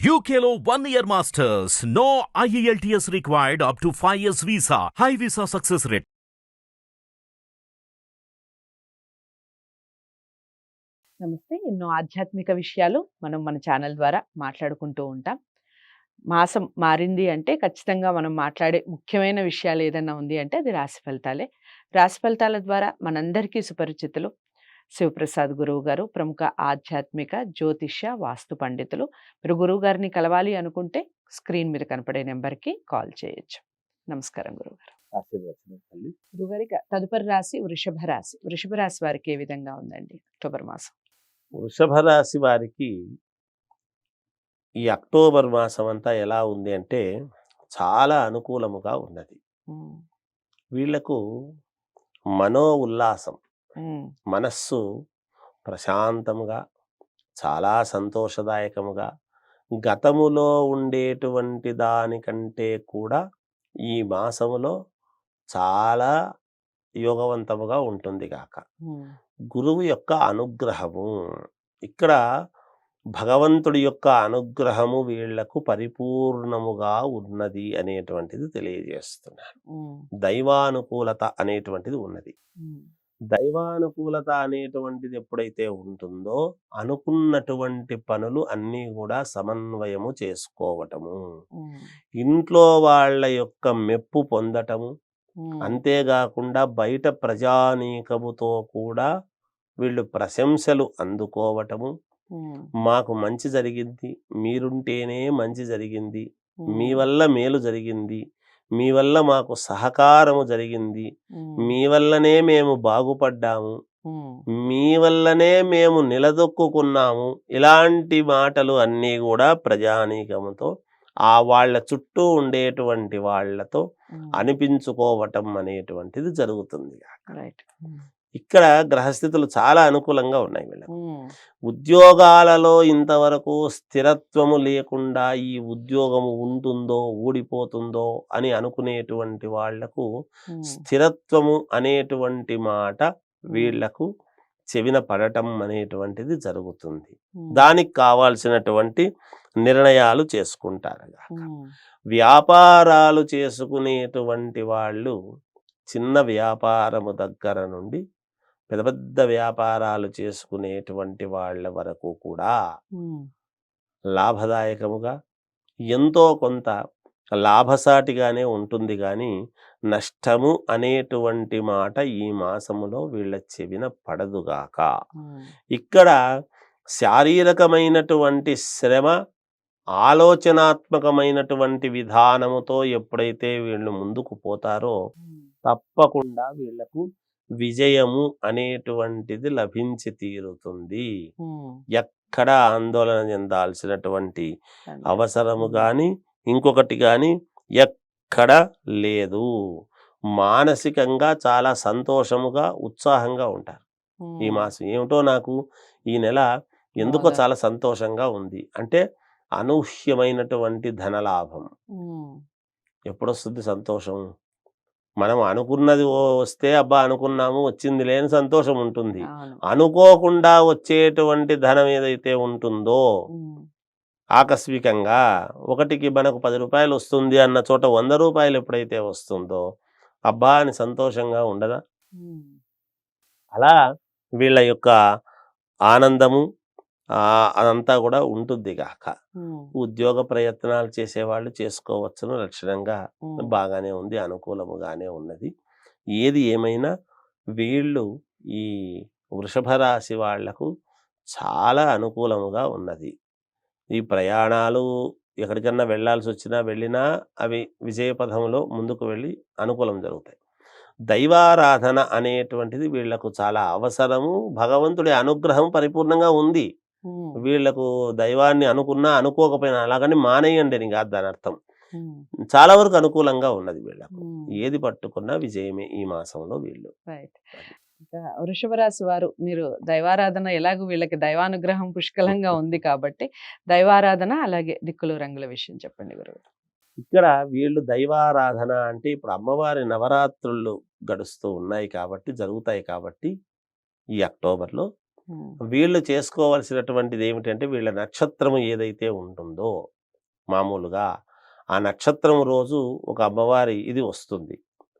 UKLO 1 year masters. No IELTS required up to 5 years visa. High visa success rate. నమస్తే. ఎన్నో ఆధ్యాత్మిక విషయాలు మనం మన ఛానల్ ద్వారా మాట్లాడుకుంటూ ఉంటాం. మాసం మారింది అంటే ఖచ్చితంగా మనం మాట్లాడే ముఖ్యమైన విషయాలు ఏదన్నా ఉంది అంటే అది రాశి ఫలితాలే. రాశి ఫలితాల ద్వారా మనందరికీ సుపరిచితులు శివప్రసాద్ గురువు గారు, ప్రముఖ ఆధ్యాత్మిక జ్యోతిష్య వాస్తు పండితులు. మీరు గురువు గారిని కలవాలి అనుకుంటే స్క్రీన్ మీద కనపడే నెంబర్కి కాల్ చేయొచ్చు. నమస్కారం గురువుగారు. గురుగారి తదుపరి రాశి వృషభ రాశి. వృషభ రాశి వారికి ఏ విధంగా ఉందండి అక్టోబర్ మాసం? వృషభ రాశి వారికి ఈ అక్టోబర్ మాసం అంతా ఎలా ఉంది అంటే చాలా అనుకూలముగా ఉన్నది. వీళ్లకు మనో ఉల్లాసం, మనస్సు ప్రశాంతముగా, చాలా సంతోషదాయకముగా, గతములో ఉండేటువంటి దానికంటే కూడా ఈ మాసములో చాలా యోగవంతముగా ఉంటుంది గాక. గురువు యొక్క అనుగ్రహము, ఇక్కడ భగవంతుడి యొక్క అనుగ్రహము వీళ్లకు పరిపూర్ణముగా ఉన్నది అనేటువంటిది తెలియజేస్తున్నాను. దైవానుకూలత అనేటువంటిది ఉన్నది. దైవానుకూలత అనేటువంటిది ఎప్పుడైతే ఉంటుందో అనుకున్నటువంటి పనులు అన్నీ కూడా సమన్వయము చేసుకోవటము, ఇంట్లో వాళ్ళ యొక్క మెప్పు పొందటము, అంతేకాకుండా బయట ప్రజానీకముతో కూడా వీళ్ళు ప్రశంసలు అందుకోవటము, మాకు మంచి జరిగింది, మీరుంటేనే మంచి జరిగింది, మీ వల్ల మేలు జరిగింది, మీ వల్ల మాకు సహకారము జరిగింది, మీ వల్లనే మేము బాగుపడ్డాము, మీ వల్లనే మేము నిలదొక్కున్నాము, ఇలాంటి మాటలు అన్నీ కూడా ప్రజానీకముతో ఆ వాళ్ళ చుట్టూ ఉండేటువంటి వాళ్లతో అనిపించుకోవటం అనేటువంటిది జరుగుతుంది. ఇక్కడ గ్రహస్థితులు చాలా అనుకూలంగా ఉన్నాయి వీళ్ళకు. ఉద్యోగాలలో ఇంతవరకు స్థిరత్వము లేకుండా ఈ ఉద్యోగము ఉంటుందో ఊడిపోతుందో అని అనుకునేటువంటి వాళ్లకు స్థిరత్వము అనేటువంటి మాట వీళ్లకు చెవిన పడటం అనేటువంటిది జరుగుతుంది. దానికి కావాల్సినటువంటి నిర్ణయాలు చేసుకుంటారు. వ్యాపారాలు చేసుకునేటువంటి వాళ్ళు చిన్న వ్యాపారము దగ్గర నుండి పెద్ద పెద్ద వ్యాపారాలు చేసుకునేటువంటి వాళ్ళ వరకు కూడా లాభదాయకముగా ఎంతో కొంత లాభసాటిగానే ఉంటుంది. కానీ నష్టము అనేటువంటి మాట ఈ మాసములో వీళ్ళ చెవిన పడదుగాక. ఇక్కడ శారీరకమైనటువంటి శ్రమ, ఆలోచనాత్మకమైనటువంటి విధానముతో ఎప్పుడైతే వీళ్ళు ముందుకు పోతారో తప్పకుండా వీళ్లకు విజయము అనేటువంటిది లభించి తీరుతుంది. ఎక్కడ ఆందోళన చెందాల్సినటువంటి అవసరము కానీ ఇంకొకటి కానీ ఎక్కడ లేదు. మానసికంగా చాలా సంతోషముగా ఉత్సాహంగా ఉంటారు ఈ మాసం. ఏమిటో నాకు ఈ నెల ఎందుకో చాలా సంతోషంగా ఉంది అంటే అనూహ్యమైనటువంటి ధనలాభం. ఎప్పుడొస్తుంది సంతోషం? మనం అనుకున్నది వస్తే అబ్బా అనుకున్నాము వచ్చింది లేని సంతోషం ఉంటుంది. అనుకోకుండా వచ్చేటువంటి ధనం ఏదైతే ఉంటుందో ఆకస్మికంగా ఒకటికి మనకు 10 రూపాయలు వస్తుంది అన్న చోట 100 రూపాయలు ఎప్పుడైతే వస్తుందో అబ్బా అని సంతోషంగా ఉండదా? అలా వీళ్ళ యొక్క ఆనందము అదంతా కూడా ఉంటుంది గాక. ఉద్యోగ ప్రయత్నాలు చేసేవాళ్ళు చేసుకోవచ్చును, లక్షణంగా బాగానే ఉంది, అనుకూలముగానే ఉన్నది. ఏది ఏమైనా వీళ్ళు ఈ వృషభ రాశి వాళ్లకు చాలా అనుకూలముగా ఉన్నది. ఈ ప్రయాణాలు ఎక్కడికన్నా వెళ్ళాల్సి వచ్చినా వెళ్ళినా అవి విజయపథంలో ముందుకు వెళ్ళి అనుకూలం జరుగుతాయి. దైవారాధన అనేటువంటిది వీళ్లకు చాలా అవసరము. భగవంతుడి అనుగ్రహం పరిపూర్ణంగా ఉంది. వీళ్లకు దైవాన్ని అనుకున్నా అనుకోకపోయినా అలాగని మానేయండి అని కాదు దాని అర్థం. చాలా వరకు అనుకూలంగా ఉన్నది వీళ్లకు. ఏది పట్టుకున్నా విజయమే ఈ మాసంలో వీళ్ళు. వృషభ రాశి వారు మీరు దైవారాధన ఎలాగో వీళ్ళకి దైవానుగ్రహం పుష్కలంగా ఉంది కాబట్టి దైవారాధన అలాగే దిక్కులు రంగుల విషయం చెప్పండి గురువు. ఇక్కడ వీళ్ళు దైవారాధన అంటే ఇప్పుడు అమ్మవారి నవరాత్రులు గడుస్తూ ఉన్నాయి కాబట్టి జరుగుతాయి కాబట్టి ఈ అక్టోబర్లో వీళ్ళు చేసుకోవాల్సినటువంటిది ఏమిటంటే వీళ్ళ నక్షత్రం ఏదైతే ఉంటుందో మామూలుగా ఆ నక్షత్రం రోజు ఒక అమ్మవారి ఇది వస్తుంది.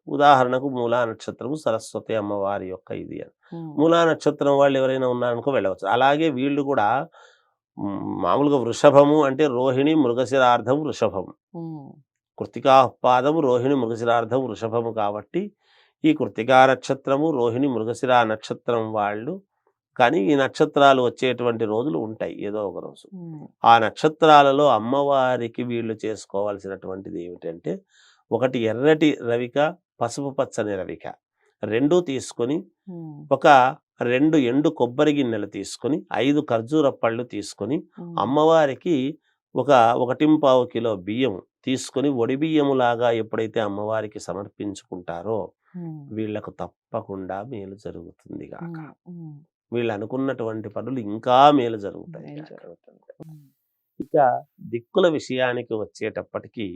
ఉదాహరణకు మూలా నక్షత్రము సరస్వతి అమ్మవారి యొక్క ఇది అని. మూలా నక్షత్రం వాళ్ళు ఎవరైనా ఉన్నారనుకో వెళ్ళవచ్చు. అలాగే వీళ్ళు కూడా మామూలుగా వృషభము అంటే రోహిణి మృగశిరార్థం వృషభము, కృత్తికా పాదము రోహిణి మృగశిరార్థం వృషభము కాబట్టి ఈ కృత్తికా నక్షత్రము రోహిణి మృగశిర నక్షత్రం వాళ్ళు కానీ ఈ నక్షత్రాలు వచ్చేటువంటి రోజులు ఉంటాయి ఏదో ఒక రోజు. ఆ నక్షత్రాలలో అమ్మవారికి వీళ్ళు చేసుకోవాల్సినటువంటిది ఏమిటంటే ఒకటి ఎర్రటి రవిక, పసుపు పచ్చని రవిక రెండూ తీసుకొని ఒక 2 ఎండు కొబ్బరి గిన్నెలు తీసుకొని 5 ఖర్జూర పళ్ళు తీసుకొని అమ్మవారికి ఒక 1.25 కిలో బియ్యం తీసుకొని ఒడి బియ్యములాగా ఎప్పుడైతే అమ్మవారికి సమర్పించుకుంటారో వీళ్లకు తప్పకుండా మేలు జరుగుతుంది గాక. వీళ్ళు అనుకున్నటువంటి పనులు ఇంకా మేలు జరుగుతాయి. ఇక దిక్కుల విషయానికి వచ్చేటప్పటికి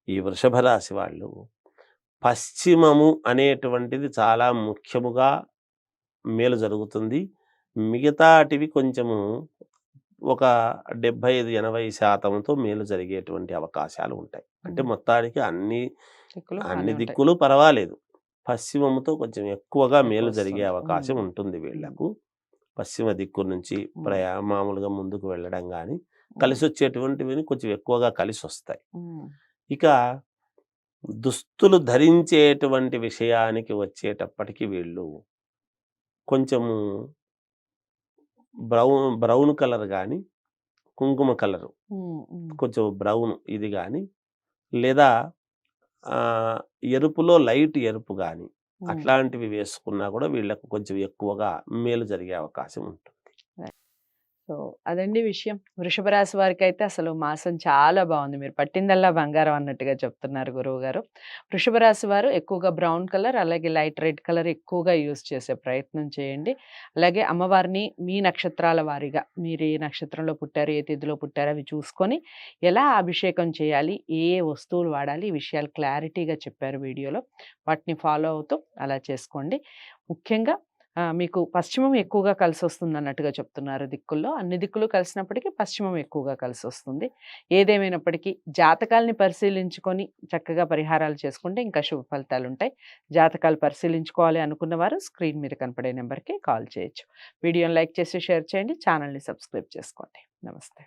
ఈ వృషభ రాశి వాళ్ళు పశ్చిమము అనేటువంటిది చాలా ముఖ్యముగా మేలు జరుగుతుంది. మిగతాటివి కొంచెము ఒక 75-80% మేలు జరిగేటువంటి అవకాశాలు ఉంటాయి. అంటే మొత్తానికి అన్ని దిక్కులు పర్వాలేదు, పశ్చిమముతో కొంచెం ఎక్కువగా మేలు జరిగే అవకాశం ఉంటుంది వీళ్లకు. పశ్చిమ దిక్కు నుంచి మామూలుగా ముందుకు వెళ్ళడం కానీ కలిసి వచ్చేటువంటివి కొంచెం ఎక్కువగా కలిసి వస్తాయి. ఇక దుస్తులు ధరించేటువంటి విషయానికి వచ్చేటప్పటికి వీళ్ళు కొంచెము బ్రౌన్ కలర్ కానీ కుంకుమ కలరు కొంచెం బ్రౌన్ ఇది కానీ లేదా ఎరుపులో లైట్ ఎరుపు కానీ అట్లాంటివి వేసుకున్నా కూడా వీళ్ళకు కొంచెం ఎక్కువగా మేలు జరిగే అవకాశం ఉంటుంది. సో అదండి విషయం. వృషభ రాశి వారికి అయితే అసలు మాసం చాలా బాగుంది. మీరు పట్టిందల్లా బంగారం అన్నట్టుగా చెప్తున్నారు గురువు గారు. వృషభ రాశి వారు ఎక్కువగా బ్రౌన్ కలర్ అలాగే లైట్ రెడ్ కలర్ ఎక్కువగా యూజ్ చేసే ప్రయత్నం చేయండి. అలాగే అమ్మవారిని మీ నక్షత్రాల వారీగా మీరు ఏ నక్షత్రంలో పుట్టారు, ఏ తిథిలో పుట్టారు అవి చూసుకొని ఎలా అభిషేకం చేయాలి, ఏ ఏ వస్తువులు వాడాలి ఈ విషయాలు క్లారిటీగా చెప్పారు వీడియోలో. వాటిని ఫాలో అవుతూ అలా చేసుకోండి. ముఖ్యంగా మీకు పశ్చిమం ఎక్కువగా కలిసి వస్తుంది అన్నట్టుగా చెప్తున్నారు దిక్కుల్లో. అన్ని దిక్కులు కలిసినప్పటికీ పశ్చిమం ఎక్కువగా కలిసి వస్తుంది. ఏదేమైనప్పటికీ జాతకాలని పరిశీలించుకొని చక్కగా పరిహారాలు చేసుకుంటే ఇంకా శుభ ఫలితాలు ఉంటాయి. జాతకాలు పరిశీలించుకోవాలి అనుకున్న వారు స్క్రీన్ మీద కనపడే నెంబర్కి కాల్ చేయొచ్చు. వీడియోని లైక్ చేసి షేర్ చేయండి, ఛానల్ని సబ్స్క్రైబ్ చేసుకోండి. నమస్తే.